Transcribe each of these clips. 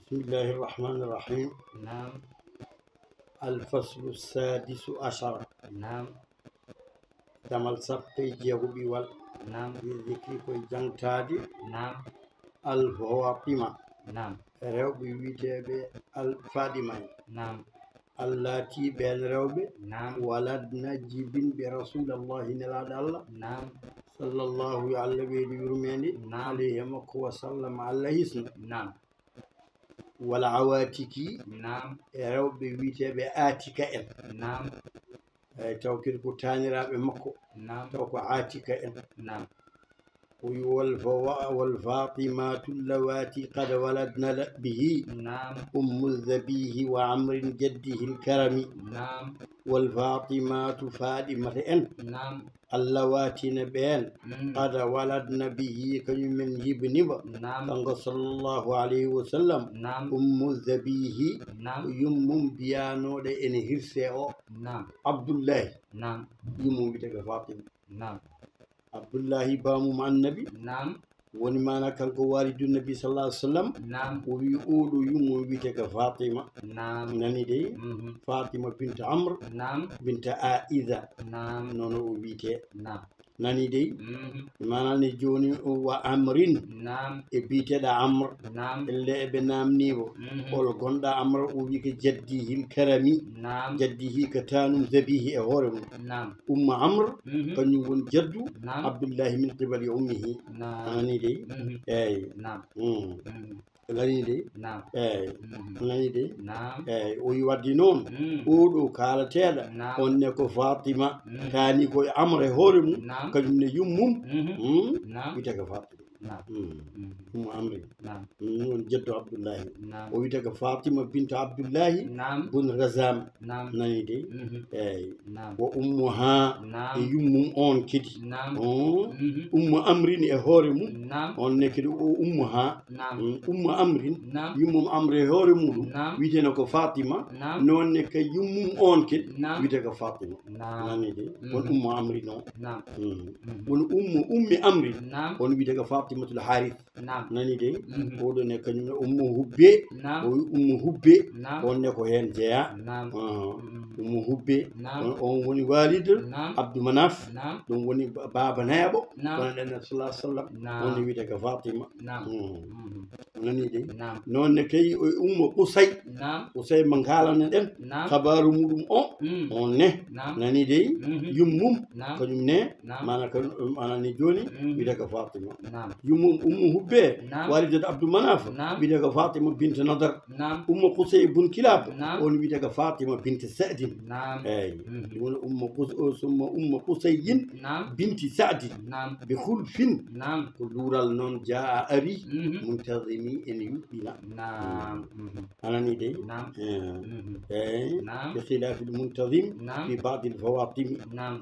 بسم الله الرحمن الرحيم. نعم. الفصل السادس عشر. نعم. damal sappe jeeguɓi wal. نعم. zikri koye jangtade نعم. alfawatima نعم. rewɓe wiiteɓe alfadima en. نعم. allati ɓen rewɓe نعم. waladna jibinɓe rasulallahi nelaɗo allah نعم. sallllahu allah weeɗi yurmede نعم. alayhi makko wa sallam allah hisna نعم. wala awatiki نعم. e rewɓe wiiteɓe atika en. نعم. eyyi taw kadi ko taniraɓe makko نعم. taw ko atika en. نعم. والفاطمات اللواتي قد ولدن به نعم. أم الذبيه وعمر جده الكرم. نعم. والفاطمات فاطمة أن نعم. اللواتي نبين قد ولدن به كمن يبنب نعم. صلى الله عليه وسلم. نعم. أم الذبيه نعم. يمم بيانو إن هرسه نعم. عبد الله نعم. يمم بتك فاطمة. نعم. عبد الله بامو مع النبي. نعم. woni mana kanko walidu nabi sallallahu alaihi wasallam. نعم. o wi oɗo yummo wiyete ko fatima. نعم. nani de fatima binta amr نعم. binta aiza نعم. nono o wiyete. نعم. nani de manani joni wa amrin نعم. e biteɗa amr نعم. elle eɓe namnimo ol gonɗa amr o wi ko jaddihil karami. نعم. jaddihi ko tanum zabihi e hoore mum. نعم. umma amr kañum woni jaddu نعم. abdoullahi min qibali ummihi. نعم. nani de eyyi نعم. nani de نعم. eyyi nani de نعم. eyyi o wi wadde noon oɗo kalateɗo نعم. onne ko fatima tani koye amre hoore mum نعم. kañum ne yummum نعم. wiyete ko fatima. نعم. ummu amri نعم. woni jeddo abdoullahi نعم. o wiyete ko fatima bintu abdoullahi نعم. bun razam. نعم. nani de eyyi نعم. wo ummu ha نعم. e yummum on kedi. نعم. ummu amrin e hoore mum نعم. onne kedi o ummu ha نعم. ummu amrin نعم. yummum amre e hoore muɗum نعم. wiyeteno ko fatima. نعم. nonne ka yummum on kedi نعم. wiyete ko fatima. نعم. nani de won ummu amri noon. نعم. won ummi amri نعم. on wiyete ko fatimatul harith. نعم. nani de oɗon e kañum ne ummu hubbe نعم. o wi ummu hubbe نعم. onne ko hen jeeya. نعم. ummu hubbe نعم. on woni walido نعم. abdou manaf. نعم. ɗum woni baba neeɓo نعم. kono ɗenne sallah sallam نعم. onne wiyete ko fatima. نعم. nani de نعم. nonne kay o ummo qusay نعم. qusay mo kalane ɗen نعم. habaru muɗum o on ne نعم. nani de yummum نعم. kañum ne نعم. mana manani joni wiyete ko fatima. نعم. yummum ummu hubbe نعم. walidata abdou manaf نعم. wiyete ko fatima binte nadar. نعم. ummu qusay bun kilab نعم. on wiyete ko fatima binte sadin. نعم. eyyi ɗum woni ummu qusayin نعم. binti sadin نعم. bi hulfin نعم. ko luural noon jaa ari muntazimi ene yuɓɓina. نعم. anani de نعم. eyyi نعم. bi khilafi l muntazim نعم. fi badi l fawatimi. نعم.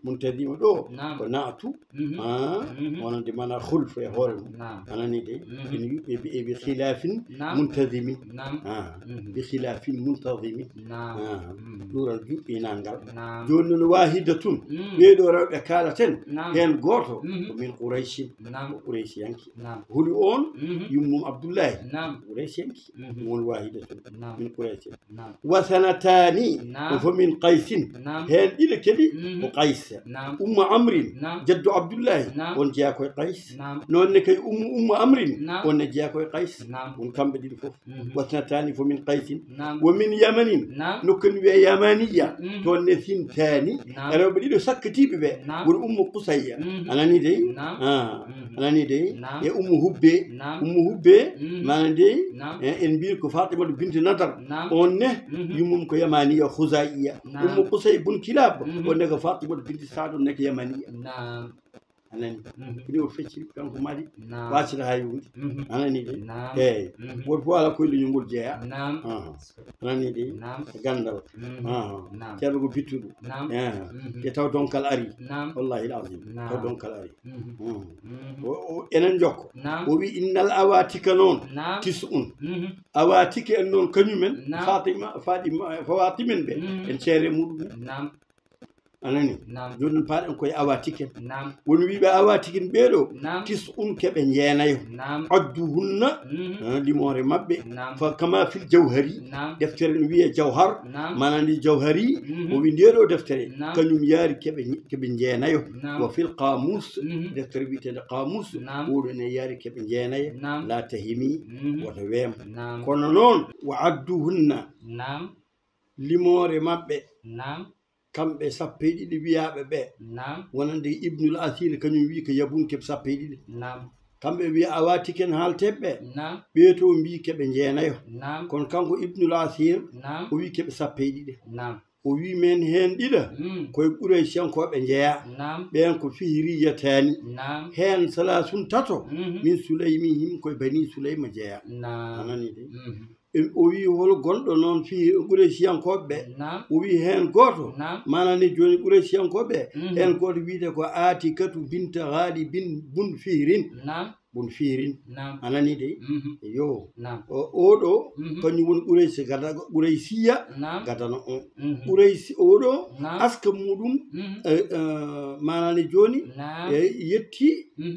muntazima ɗo نعم. ko naatu wonande mana hulf e hoore mum. نعم. anani de ene yuɓɓe bi khilafin نعم. muntazimi. نعم. bi khilafin muntazimi نعم. luural juɓɓinal ngal. نعم. joni noon wahidatun ɓeeɗo rewɓe kaalaten نعم. hen goto ko min qouraychin نعم. ko qouraychiyanki نعم. huli on yummum abdoullahi نعم. qouraychiyanki ɗum woni wahidatun نعم. min qouraychin. نعم. wasanatani نعم. ko fomin qaysin نعم. hen ɗiɗo kadi ko qays. نعم. umma amrin نعم. jaddu abdoullahi نعم. on jeeya koye qays. نعم. nonne kay umma amrin نعم. onne jeeya koye qays. نعم. won kamɓe ɗiɗo foof wasanatani fomin qaysin نعم. womin yamanin نعم. nokkani wiye yamaniya toon ne sintani نعم. rewɓe ɗiɗo sakkatiɓe ɓe نعم. woni ummu qusayya. anani dey نعم. anani dey نعم. e ummu hubbe نعم. ummu hubbe mana dey نعم. en mbi ko fatimatu binte nadar نعم. on ne yummum ko yamaniya khuzaiya. نعم. ummu qusay bun kilab on ne ko fatimatu binte sad on ne ko yamaniya. نعم. anani kini o fecci kanko mari نعم. wasita ha yumde. anani dey نعم. eyyi woto fof ala koyɗo ñugol jeeya. نعم. anani dey نعم. gandal نعم. ceerno ko bittuɗo نعم. te taw donkal ari نعم. wallahi lazim نعم. taw donkal ari. نعم. enen jokko نعم. o wi innal awatika noon نعم. tis'un awatike en noon kañumen نعم. fawatimen ɓe en ceere muɗum نعم. anani Nam. joni paaɗen koye awa tiken Nam. woni wiɓe awa tiken ɓeeɗo Nam. tis keɓe jeenayo Nam. addu hunna limore mabɓe Nam. fa kama fil jawhari Nam. deftere no wiye jawhar Nam. mana ndi jawhari o wi ndeɗo deftere Nam. kañum yaari keɓe jeenayo Nam. wa fil qamus deftere wiyetede qamus Nam. oɗo ne yaari keɓe jeenayo Nam. la tahimi woto weema Nam. kono noon wa addu hunna Nam. limore mabɓe Nam. kamɓe sappo e ɗiɗi wiyaɓe ɓe Nam. wonande ibnul asir kañum wi ko yabun keɓe sappo e ɗiɗi Nam. kamɓe wiya awa tiken haalteɓe Nam. ɓeeto mbi keɓe jeenayo Nam. kono kanko ibnul asir Nam. o wi keɓe sappo e ɗiɗi Nam. o wi men hen ɗiɗa koye ɓuuray siyankoɓe jeeya Nam. ɓen ko fihiriyatani Nam. hen salasun tato min suleymi him koye bani suleyma jeeya Nam. anani de o wi hol gonɗo noon fi ɓuuray siyankoɓe Nam. o wi hen goto Nam. manani joni ɓuuray siyankoɓe hen goto wiide ko aati katu binta haali bun fihirin Nam. bun fihirin Nam. anani de yo Nam. oɗo kañum woni ɓuuray si gada ɓuuray siya Nam. gadana on ɓuuray oɗo Nam. aska muɗum manani joni Nam. yetti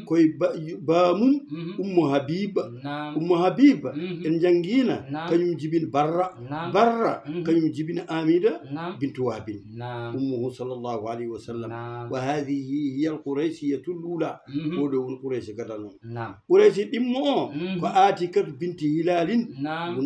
koye bamum ummu habiba Nam. ummu habiba en jangguina Nam. kañum jibini barra Nam. barra kañum jibini amida Nam. bintu wahbin Nam. ummuhu sallllahu alayhi wa sallam Nam. wa hadihi hiya alquraysiyatu lula oɗo woni quraysi gadano Nam. quraysi ɗimmo o ko aati katu binti hilalin Nam.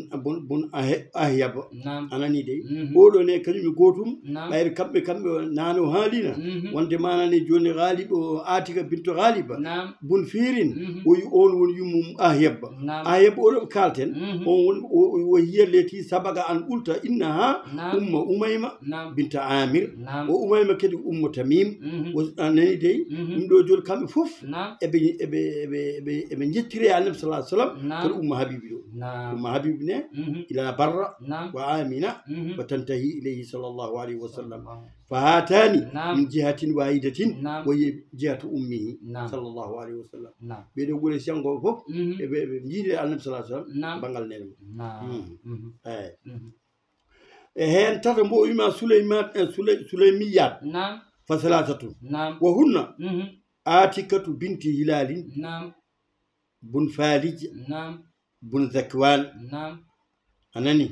bun ahyaba Nam. anani de oɗo ne kañum gotum Nam. ɓayre kamɓe nano haalina wonde manani joni galiba o atika bintu galiba Nam. bun firin o yi on woni yummum ahyaba Nam. ahyaba oɗo ɓe kalten on o hiya leti sabaga an ɓulta innaha Nam. umma umayma Nam. binta amir Nam. o umayma kadi ummu tamim anani dey ɗum ɗo joni kamɓe fof Nam. eɓe jettiri annabi sallah sallam Nam. kono umma habibi ɗo Nam. umma habibi ne ila barra Nam. wa amina wa tantahi ilayhi sallllahu alayhi wa sallam fa hatani Nam. min jihatin wahidatin Nam. woye jihatu ummihi Nam. sallllahu alayhi wa sallam Nam. ɓeɗo ɓuure siyankoɓe fof eɓe jiide annabi sallah sallam Nam. bangal nene Nam. eyi e hen tata mbo wima suleymiyat Nam. fa salatatu Nam. wa hunna atikatu binti hilalin Nam. bun falij Nam. bun zakwan Nam. anani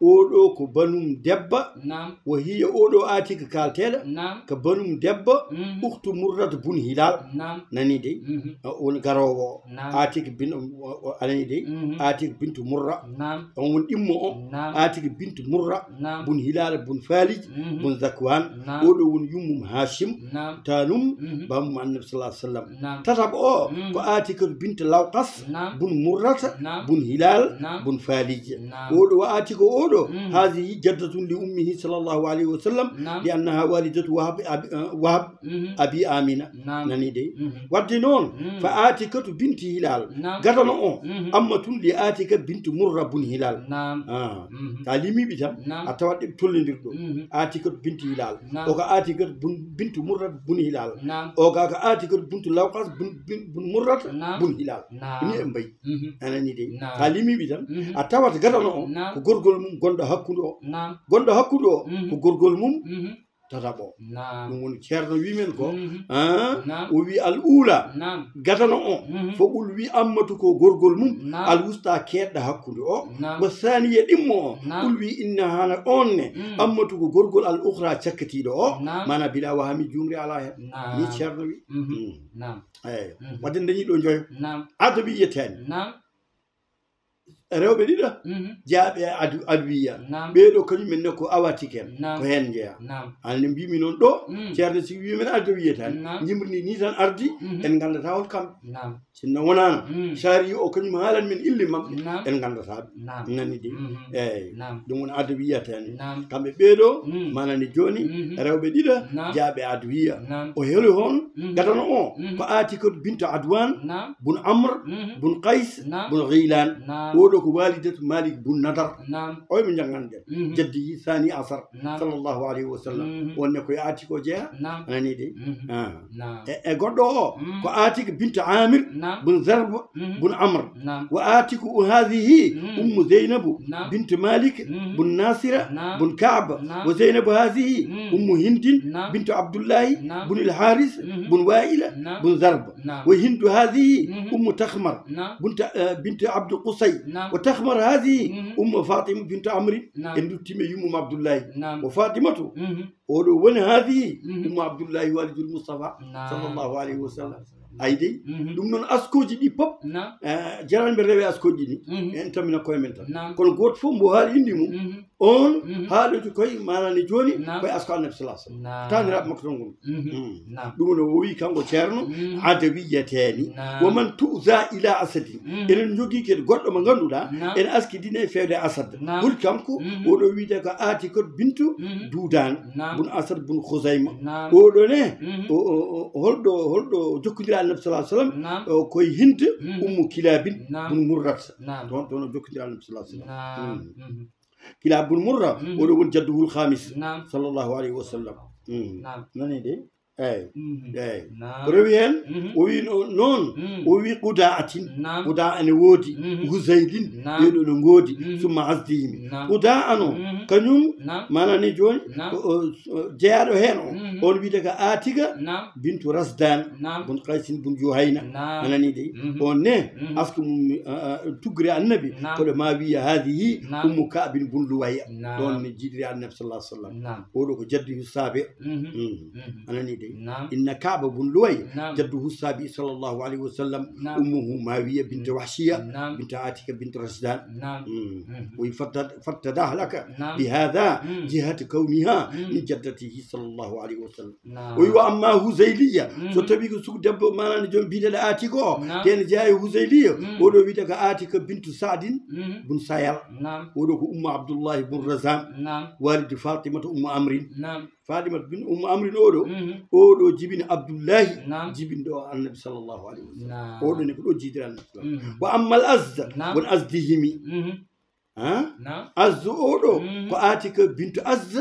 oɗo ko banum debba Nam. wo hiya oɗo atika kalteɗo Nam. ko banum debba uktu murrata bun hilal Nam. nani dey woni garowo o Nam. atika bin anani dey atika bintu murra Nam. on woni ɗimmo o Nam. atika bintu murra Nam. bun hilal bun falij bun zakwan Nam. oɗo woni yummum hashim Nam. tanum bamum annabi sallah sallam Nam. tataɓa o ko atikatu bintu lawkas Nam. bun murrata Nam. bun hilal Nam. bun falij Nam. oɗo wa atiko oɗo هذه جدة لأمه صلى الله عليه وسلم لأنها والدة وهب أبي آمنة ناني دي ودنون فآتكة بنت هلال قدنا أمة لآتكة بنت مرة بن هلال تعليمي بيتام أتوات تولندر آتكة بنت هلال أوكا آتكة بنت مرة بن هلال أوكا آتكة بنت لوقاس بن مرة بن هلال إني أمبي أنا نيدي تعليمي بيتام أتوات قدنا كغرغل من غندا gonɗo hakkude o ko gorgol mum tataɓo ɗum woni ceerno wimen ko o wi al ula gadana o fo ɓul wi ammatu ko gorgol mum al wusta keɗɗa hakkude o mo saniye ɗimmo o ɓul wi inna hana on ne ammatu ko gorgol al ukhra cakkatiɗo o mana bila wahami jumri ala hen ni ceerno wi eyi wadde dañi ɗo joyo adabi yettani rewɓe ɗiɗa jaaɓe adwiya ɓeeɗo kañumen ne ko awatiken ko hen jeeya anne mbimi noon ɗo ceerno si wimen adawiya tan jimrini ni tan ardi en gandata hol kamɓe sinno wonano sari o kañum haalan men ille mabɓe en gandataɓe nani de eyyi ɗum woni adawiya tan kamɓe ɓeeɗo manani joni rewɓe ɗiɗa jaaɓe adwiya o heeli hon gadana o ko atikatu binta adwan bun amr bun qays bun ghilan oɗo ko walidatu Malik bun Nadar oy mo jangande jaddi Sani Asar sallallahu alayhi wa sallam wonne ko aati ko jeya anani de e goddo o ko Atika bint Amir bun Zarb bun Amr wa Atiku hadhihi Zainab bint Malik bun Nasira bun Ka'b wa Zainab hadhihi Hind bint Abdullah bun al-Haris bun Wa'ila bun Zarb wa Hind هذه تخمر بنت عبد القصي وتخمر هذه فاطمة بنت عمرو إن تيم يوم عبد الله وفاطمة وين هذه عبد الله والد المصطفى صلى الله عليه وسلم أيدي دمن أسكوجي دي بوب جيران بريوي أسكوجي دي أنت من كويمنتا كل غوت فم بوهال إنديمو on haalatu koye manani joni koye asko annabi sallallahu alaihi wasallam taniraɓe makko ton ɗum no o wi kanko ceerno adawiyateni woman tuza ila asadin enen jogui kede goɗɗo mo ganduɗa ene askidine e fewde asad ɓuri kanko oɗo wiide ko Atikatu bintu Dudan bun Asad bun Khuzayma oɗo ne holɗo jokkodira annabi sallallahu alaihi wasallam koye Hind Kilabin bun Murrat toon o jokkodira annabi sallallahu alaihi wasallam كلاب بن مرة ولو جده الخامس صلى الله عليه وسلم ناني دي اي رويان وي نون وي قداعة قداعة نودي وزيد يدو نودي ثم عزديم قداعة نو كنيوم مانا نجون جيارو هنو اول بيدك آتيغا بنت رزدان بن قيس بن جوهينة انا نيدي وني اسكو تغري النبي قال ما بي هذه كعب بن لؤي دون جيري النبي صلى الله عليه وسلم ولو جده السابع انا نيدي إن كعب بن لؤي جده السابع صلى الله عليه وسلم أمه ماوية بنت وحشية بنت عاتكة بنت رشدان وفتداه لك بهذا جهة كونها من جدته صلى الله عليه وسلم وأما هزيلية ستبيك سوق دب ما نجوم بيد الآتيكو كان جاي هزيلية ولو بيدك آتكة بنت سعد بن ساير ولو عبد الله بن رزام والد فاطمة عمرو فاطمة بن عمرو أولو جبين عبد الله جبين دو النبي صلى الله عليه وسلم أولو نقول جيدر النبي وأما الأزد والأزدهمي أز أولو كأتيك بنت أز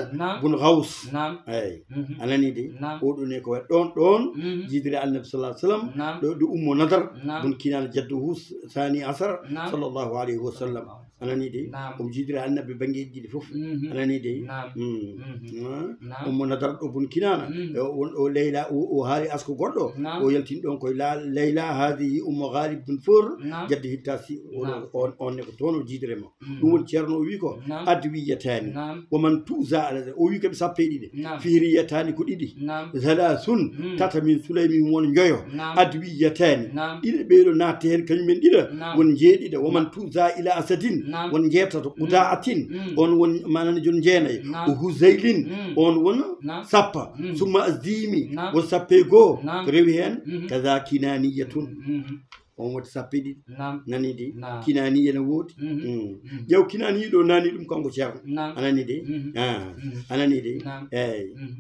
بن غوث أي أنا نيدي أولو نقول دون جيدر النبي صلى الله عليه وسلم دو نضر بن كنان جده ثاني عصر صلى الله عليه وسلم أنا نيدي جيدر النبي بنجي جدي فوف أنا نيدي نضر بن كنان وليلى وهاري أسكو غردو ويلتين دون كوي ليلى هذه غالب بن فور جده التاسي أون نكتونو جيدر ما دون تشرنو ويكو أدويتان ومن توزع على ويكو بسابيدي فيريتان كوديدي ثلاثون تاتا من سليم ون جيو أدويتان إلى بيرو ناتين كنمن إلى ون جيدي ومن توزع إلى أسدين ون جيتا قداعتين ون مانن جون جيني وهزيلين ون سابا ثم أزديمي وسابيغو ريوهن كذا كنانية ومت سابيدي ناني دي كنانية نوود يو كنانية دو ناني دم كانغو شار أنا نيدي أنا نيدي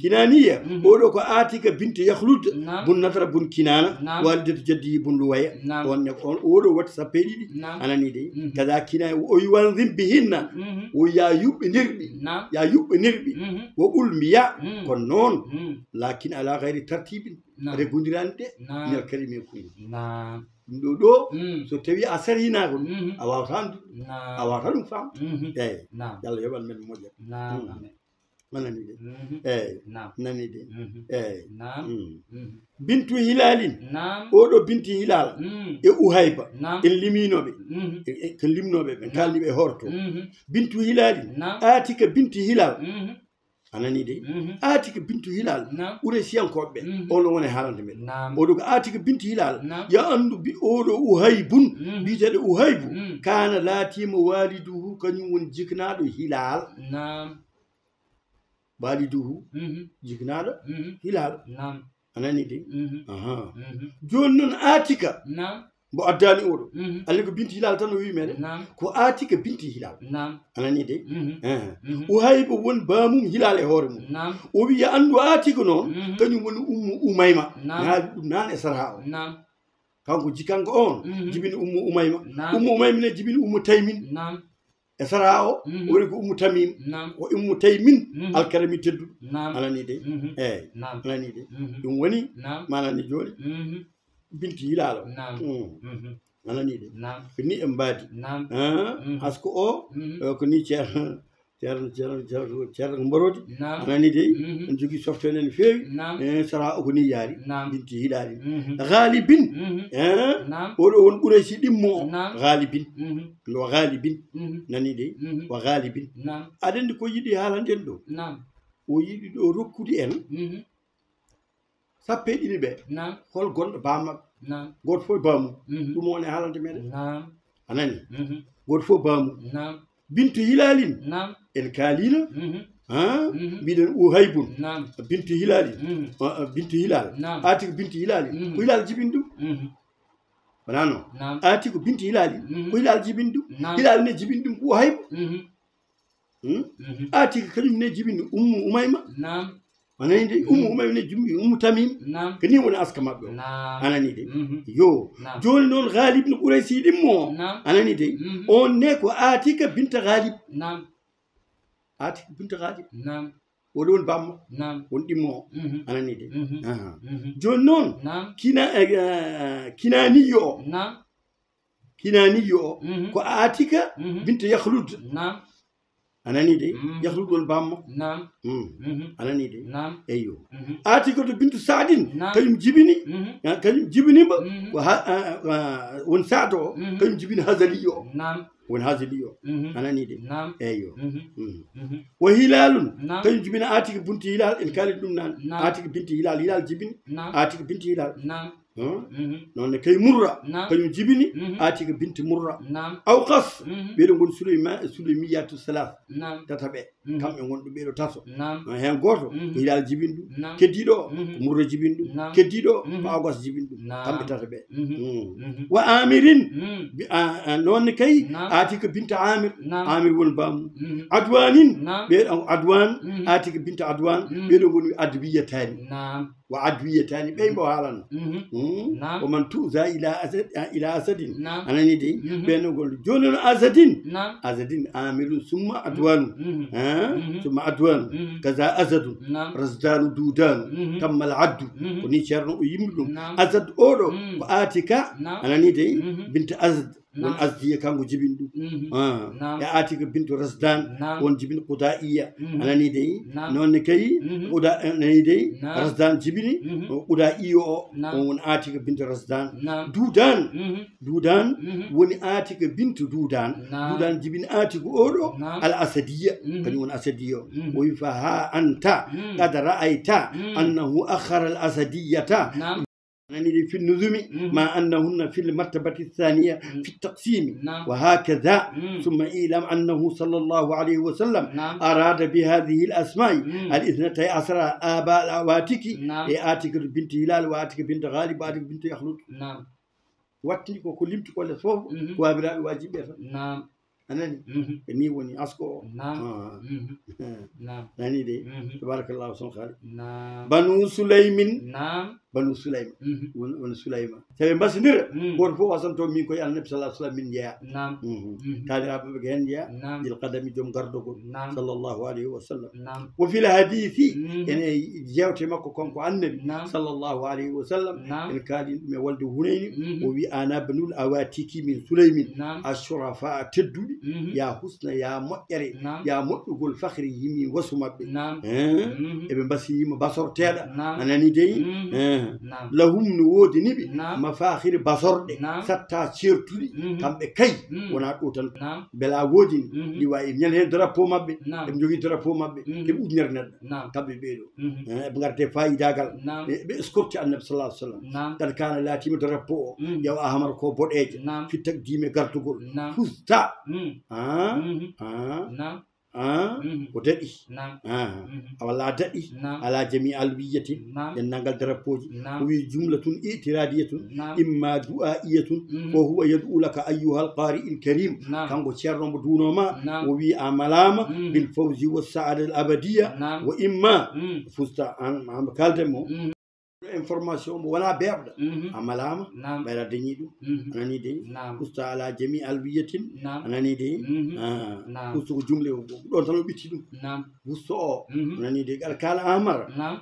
كنانية أولو كو آتيك بنت يخلود بن نضر بن كنانة والدة جدي بن لؤي أولو وات سابيدي أنا نيدي كذا كنانية ويوانذم بهن ويا يوب نربي وأولميا كنون لكن على غير ترتيب رغندران دي من الكلمة كوي دو so tawi a sarinago a wawata ɗum fam eyi yallah yoɓan men moƴƴat manani de eyi nani de eyi bintu hilalin oɗo binti hilal e uhayba en liminoɓe ko limnoɓe ɓe kalniɓe horto bintu hilalin Atika binti hilal anani de Atika bintu hilal ɓuure siyankoɓe on woni haalande men oɗo ko Atika bintu hilal ya andu oɗo uhaybun biteɗo uhaybu kana laatima waliduhu kañum woni jiknaɗo hilal waliduhu jiknaɗo hilal anani de joni noon Atika mbo addani oɗo alni ko binti hilal tan o wi meɗe ko Atika binti hilal anani de uhayba won bamum hilal e hoore mum o wi ya andu Atika noon kañum woni ummu umayma naali ɗum nan e sara o kanko jikanko on jibini umayma ne jibini taymin e sara o woni ko tamim ko taymin alkarami teddu alani de alani de dum woni manani joni binti hilalo alani de ni e mbadi hasko o ko ni ceerno mborodi anani de en jogui softene no fewi sara o ko ni yaari binti hilali ghalibin oɗo won ɓuraysi ɗimmo o ghalibin no ghalibin nani de wa ghalibin aɗa andi ko yiɗi haalanden ɗo o yiɗi ɗo rokkude en sappe ɗiɗi ɓe hol gonɗo bammaɓe goto fof bamum ɗum woni haalande meɗen anani goto fof bamum bintu hilalin en kalino mbiɗen haybun bintu hilal aati ko bintu hilali ko hilal jibin ɗum wona non aati ko bintu hilali ko hilal jibin ɗum hilal ne jibin ɗum ko haybu aati ko kañum ne jibin umayma anani de umayma ne jibin tamim ko ni woni aska mabɓe o anani de yo joni noon ghalib no ɓuuray siɗimmo anani de on ne ko atika binta ghalib atika binta ghalib oɗo woni bamma won ɗimmo o anani de joni noon kinaniyo o ko atika binta yahlud anani de yahlud won bamma anani de eyyo atika to bintu sadin kañum jibinima won saado o kañum jibini hasaliyo o won hasaliyo anani de eyyo wa hilalun kañum jibini atika bintu hilal en kaali ɗum nan atika bintu hilal jibini atika bintu hilal noonne kay murra kañum jibini atika binti murra aw qas ɓeɗo gon suleymiyatu salat tataɓe kamɓe gonɗo ɓeɗo tato hen goto ko hilal jibin ɗum keddiɗo ko murra jibin ɗum keddiɗo ko awgas jibin ɗum kamɓe tataɓe wa amirin noonne kay atika binta amir woni bamum adwanin ɓeɗo adwan atika binta adwan ɓeɗo goni adwiyatani wa adwiyatani ɓey mbo haalanno ومن تؤذى إلى أسد أنا ندي بينه يقول جون أسد آمر ثم أدوان ثم أدوان كذا أسد رزدان دودان كم العد ونيشرن يملون أسد أورو وآتك أنا ندي بنت أسد won asdiya kanko jibin ɗum e atika bintu rasdan won jibin qudaiya anani dey nonne kay anani dey rasdan jibini qudaiyo o on won atika bintu rasdan dudan woni atika bintu dudan jibini atika oɗo al asadiya kani won asadiya o wi fa ha anta qad ra'ayta annahu akhara al asadiyata يعني في النظم مع أنهن في المرتبة الثانية في التقسيم وهكذا ثم إعلم أنه صلى الله عليه وسلم أراد بهذه الأسماء الاثنتي عشر آباء الأواتك آتك بنت هلال وآتك بنت غالب وآتك بنت يخلد واتني وكلمت كل صوف وابراء واجب أنني إني وني أسكو ناني دي تبارك الله وسلم خالد بنو سليم بنو سليم ون سليمان تبي بس نير بور فو واسم تو مين كوي النبي صلى الله عليه وسلم من يا تالي أبو بكين يا القدم جم قردو صلى الله عليه وسلم وفي الحديث يعني جاوت ما كون النبي صلى الله عليه وسلم إن كان ولد هنين وبي أنا بنو الأواتيك من سليم الشرفاء تدل يا حسن يا مؤري يا مؤقل فخري يمي وسمك ابن بس يم بصر تيدا أنا ندي لهم نود نبي مفاخر بصر ستا شيرتولي كم بكي وناقوتن بلا ودين لواي نيل درابو مابي ام جوغي درابو مابي كم اودنير ند تابي بيدو بغارتي فايدا قال باسكوت النبي صلى الله عليه وسلم قال كان لا تيم درابو يو احمر كو بوديج في تقديم غارتوغول فستا وددي ولا ددي على جميع الوية ينقل دربوجي وهي جملة اعتراضية إما دعائية وهو يدعو لك أيها القارئ الكريم كان شر بدونما وهي عملامة بالفوز والسعادة الأبدية وإما فزت عن كالدمو information mo wala beɓɗo amalama نعم ɓayra dañi ɗum anani de نعم usta ala jami alwiyatin نعم anani de نعم usto ko jumle ɗon tan o ɓitti ɗum نعم fusto o anani de al kala amara نعم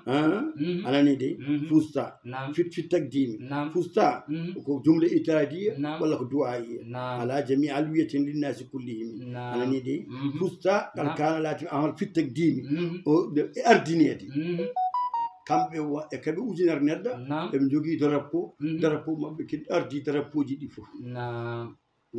anani de fusta نعم fit tagdimi نعم fusta ko jumle itradiya نعم walla ko du'aiya نعم ala jami alwiyatin linnasi kullihim نعم anani de fusta al kana lati amal fit tagdimi o ardinede kamɓe e kaɓe ujunere neɗɗo نعم eɓe jogui drapeau drapeau mabɓe kadi ardi drapeau ji ɗi fof نعم